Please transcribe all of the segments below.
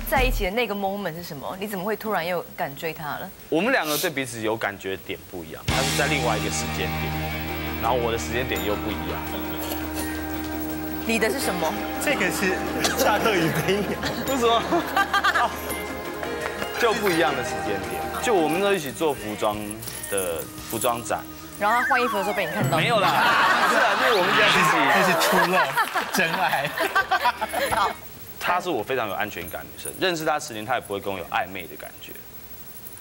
在一起的那个 moment 是什么？你怎么会突然又敢追她了？我们两个对彼此有感觉的点不一样，他是在另外一个时间点，然后我的时间点又不一样。你的是什么？这个是夏特语音，为什么？就不一样的时间点，就我们都一起做服装展。然后他换衣服的时候被你看到？没有啦，不是啦，就是我们家一起。这是初露，真爱。好，她是我非常有安全感的女生，认识她10年，她也不会跟我有暧昧的感觉。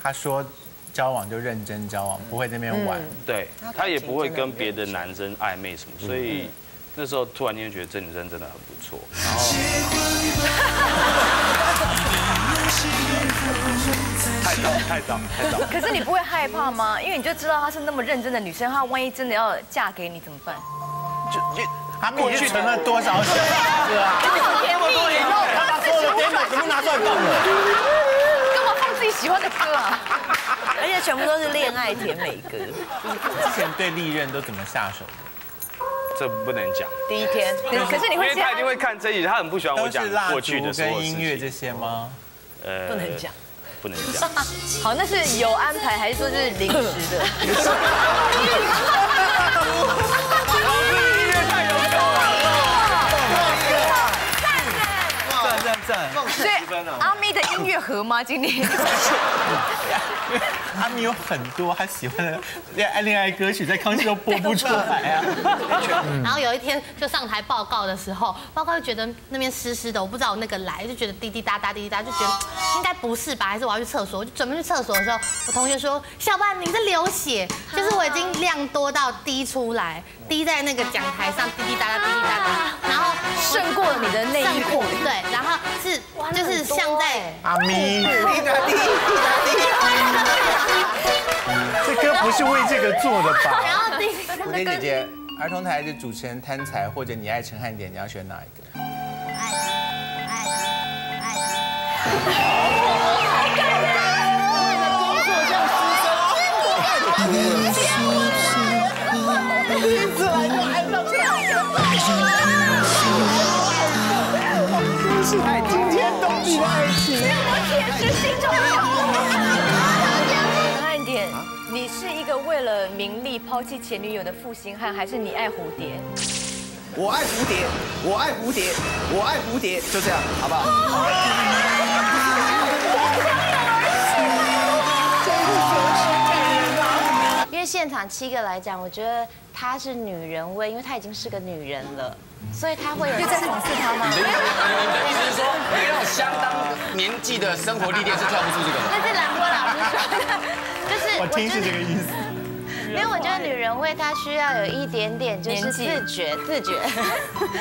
他说交往就认真交往，不会在那边玩。对，她也不会跟别的男生暧昧什么，所以那时候突然间觉得这女生真的很不错。然后太早。可是你不会害怕吗？因为你就知道她是那么认真的女生，她万一真的要嫁给你怎么办？他过去存了多少首歌啊？真的好甜蜜哦！他把所有的 demo 全部拿出来放了。干嘛放自己喜欢的歌啊？而且全部都是恋爱甜美歌。之前对历任都怎么下手的？这不能讲，第一天，可是你因会为她一定会看这一集，她很不喜欢我讲都是蜡过去烛的所有事跟音乐这情。些吗？不能讲。不能讲。好，那是有安排还是说是临时的？赞。所以阿咪的音乐盒吗？今天？阿咪有很多他喜欢的恋爱歌曲，在康熙都播不出来啊。然后有一天就上台报告的时候，报告就觉得那边湿湿的，我不知道我那个来，就觉得滴滴答答，就觉得应该不是吧，还是我要去厕所？我就准备去厕所的时候，我同学说：“小班，你在流血，就是我已经量多到滴出来，滴在那个讲台上，滴滴答答，滴滴答答，然后胜过了你的内衣裤。对，然后是就是像在阿咪，这歌不是为这个做的吧？然后滴。蝴蝶姐姐，儿童台的主持人贪财，或者你爱陈汉典，你要选哪一个？海惊天动地的爱情，我铁石心肠。陈汉典，你是一个为了名利抛弃前女友的负心汉，还是你爱蝴蝶？我爱蝴蝶，我爱蝴蝶，我爱蝴蝶，就这样，好不好？因为现场7个来讲，我觉得她是女人味，因为她已经是个女人了，所以她会有。又在讽刺她吗？你的意思是说，你那种相当年纪的生活历练是跳不出这个吗？那是兰波老师说的，就是我听是这个意思。因为我觉得女人味她需要有一点点就是自觉。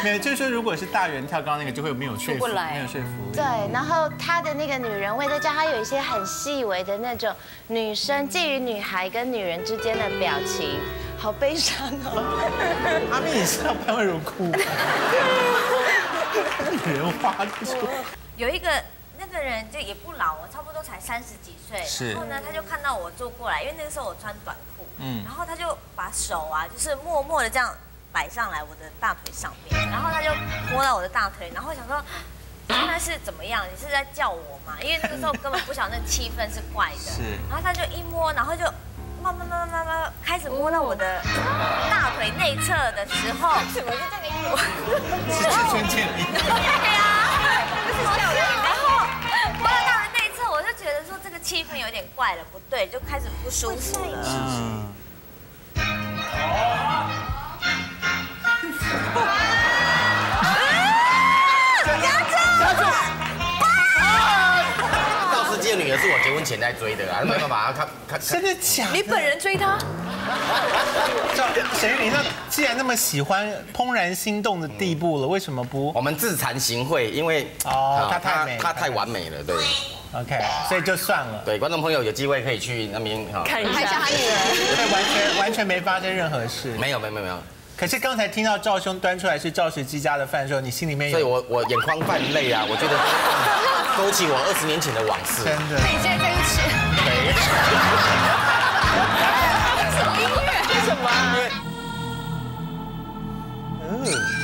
没有，就是说如果是大人跳刚刚那个，就会没有说服，没有说服力。对，然后她的那个女人味，再加上她有一些很细微的那种女生介于女孩跟女人之间的表情，好悲伤哦。阿咪，你是要潘慧茹哭？女人花出。有一个那个人就也不老，我差不多才30几岁。是。然后呢，他就看到我坐过来，因为那个时候我穿短裤，然后他就把手啊，就是默默的这样摆上来我的大腿上面，然后他就摸到我的大腿，然后想说。现在是怎么样？你是在叫我吗？因为那个时候根本不晓得那气氛是怪的。是。然后他就一摸，然后就慢慢开始摸到我的大腿内侧的时候，怎么是这个意思？是志村健理。对呀，就是笑人。然后摸到大腿内侧，我就觉得说这个气氛有点怪了，不对，就开始不舒服了。道士界女儿是我结婚前在追的啊，没办法，他真的假的？你本人追他？沈玉琳，那既然那么喜欢，怦然心动的地步了，为什么不？我们自惭形秽，因为她太完美了，对。OK， 所以就算了。对，观众朋友有机会可以去那边看一下他女儿，对，完全没发生任何事。没有。可是刚才听到赵兄端出来是赵氏之家的饭的时候，你心里面有……所以我眼眶泛泪啊，我觉得勾起我20年前的往事。真的。那你现在在一起？对。什么音乐？是什么？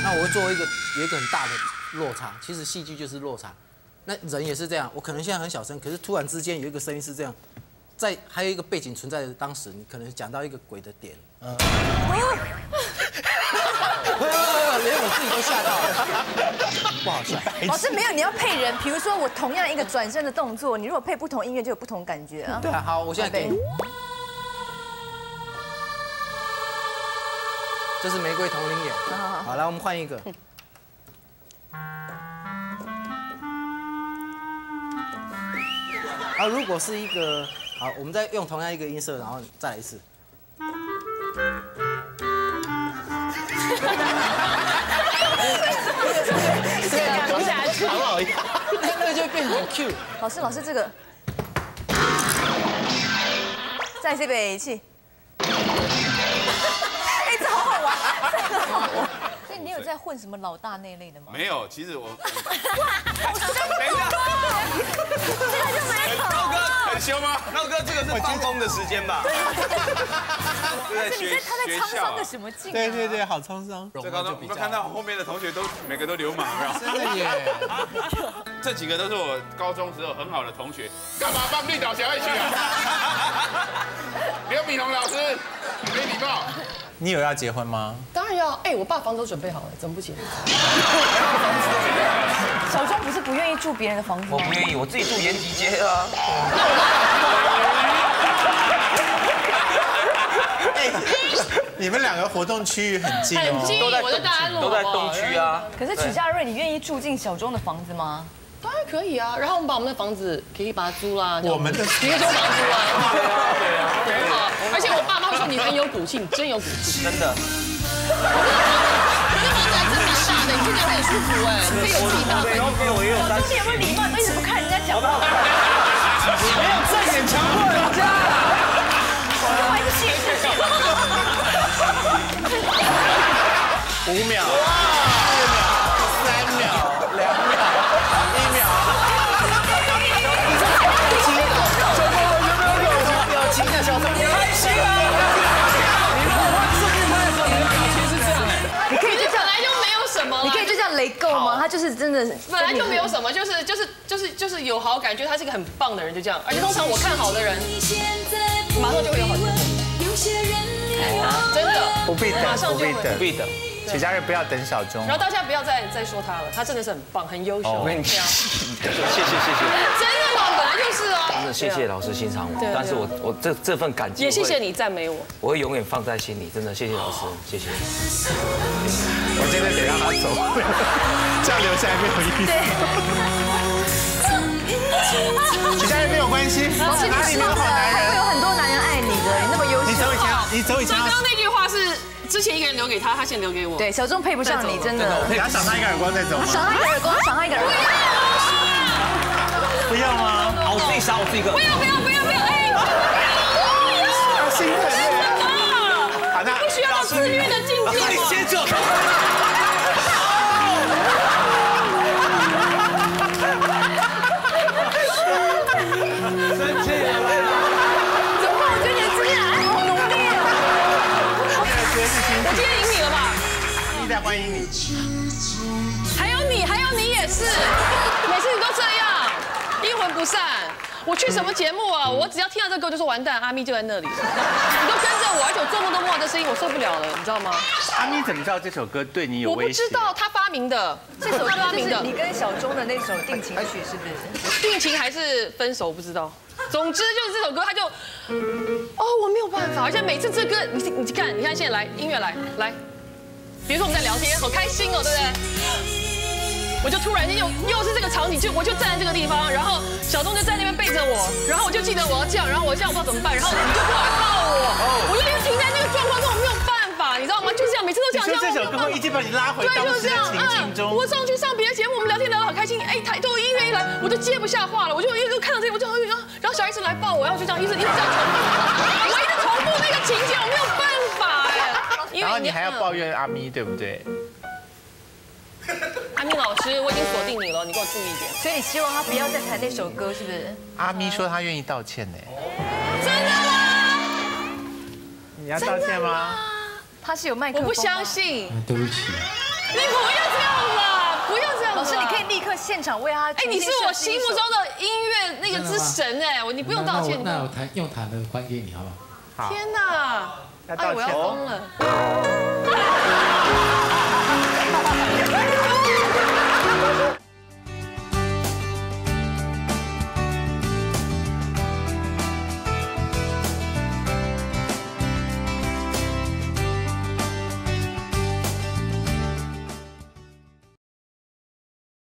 那我会做有一个很大的落差，其实戏剧就是落差。那人也是这样，我可能现在很小声，可是突然之间有一个声音是这样，还有一个背景存在的当时，你可能讲到一个鬼的点，连我自己都吓到了，不好笑。老师没有，你要配人，比如说我同样一个转身的动作，你如果配不同音乐就有不同感觉啊。对啊，好，我现在给你。这是玫瑰同龄眼。好，来我们换一个。好，如果是一个好，我们再用同样一个音色，然后再来一次。这个下去，好呀，那个就变很 Q。老师这个，再这杯气。哎，这好好玩，这个好好玩。所以你有在混什么老大那类的吗？没有，其实我。等一下，这个就没有。闹哥很凶吗？闹哥，这个是放风的时间吧？但是他在沧桑个什么劲？对，好沧桑。最高中，我们看到后面的同学都每个都流氓，有没有？真的耶！这几个都是我高中时候很好的同学，干嘛帮绿岛小爱去啊？刘敏宏老师，没礼貌。你有要结婚吗？当然要，哎，我爸房子都准备好了，怎么不结？小钟不是不愿意住别人的房子吗？我不愿意，我自己住延吉街啊。你们两个活动区域很近哦，很近，我在大安路，都在东区啊。可是曲家瑞，你愿意住进小钟的房子吗？当然可以啊。然后我们把我们的房子可以把它租啦，我们的你可以租房租啊，很好。而且我爸妈会说你很有骨气，你真有骨气，真的。你的房子还真蛮大的，你住起来很舒服哎，可以有自己大的。OK，我也有担心。你有没有礼貌？你一直不看人家讲话。你没有正眼强迫人家。我还是谢谢。5秒、4秒、3秒、2秒、1秒。表情的小钟，你开心啊！你如果会顺便拍的时候，你的表情是这样哎。你可以就本来就没有什么，你可以就这样雷够吗？他就是真的，本来就没有什么，就是有好感觉，他是一个很棒的人，就这样。而且通常我看好的人，马上就会有好结果。真的，不必等，不必等。曲家瑞不要等小钟。然后大家不要再说他了，他真的是很棒，很优秀。我跟你讲，谢谢。真的吗？本来就是啊。真的谢谢老师欣赏我，但是我这份感激也谢谢你赞美我，我会永远放在心里。真的谢谢老师，谢谢。我现在得让他走，这样留下来没有意思。曲家瑞没有关系，哪里没有好男人？会有很多男人爱你的，你那么优秀。你走以前。刚刚那句话是之前一个人留给他，他先留给我。对，小钟配不上你，真的。你要赏他一个耳光再走吗？赏他一个耳光，赏他一个耳光。不要吗？好，我自己赏我自己一个。不要！哎，心疼。好的，不需要到自律的境界。你先走。生气了。怎么办？我觉得你今天爱好浓烈啊！我今天赢你了吧？一代欢迎你。还有你也是，每次你都这样，阴魂不散。我去什么节目啊？我只要听到这歌，就说完蛋，阿咪就在那里了。你都跟着我，而且我做梦都梦到这声音，我受不了了，你知道吗？阿咪怎么知道这首歌对你有我不威胁？知道，他发明的，这首他发明的。你跟小钟的那首定情曲是不是？定情还是分手不知道。总之就是这首歌，他就，我没有办法，而且每次这歌，你看现在来音乐来，比如说我们在聊天，好开心哦，对不对？我就突然间又是这个场景，我就站在这个地方，然后小钟就在那边背着我，然后我就记得我要这样，然后我这样不知道怎么办，然后你就过来抱我，我就停在那个状况中，我没有办法，你知道吗？就这样，每次都这样。你说这首歌会一直把你拉回当时的情境中。我上去上别的节目，我们聊天聊得好开心，哎，抬头音乐一来，我就接不下话了，我就一直看到这个，我就然后小孩子来抱我，然后就这样一直这样重复，我一直重复那个情节，我没有办法哎。然后你还要抱怨阿咪，对不对？阿咪老师，我已经锁定你了，你给我注意一点。所以你希望他不要再弹那首歌，是不是？阿咪说他愿意道歉呢。真的吗？你要道歉吗？他是有麦克风。我不相信。对不起。你不要这样啦，不要这样。老老师，你可以立刻现场为他。哎，你是我心目中的音乐那个之神哎，你不用道歉。那我弹用弹的还给你好不好？天哪！哎，我要疯了。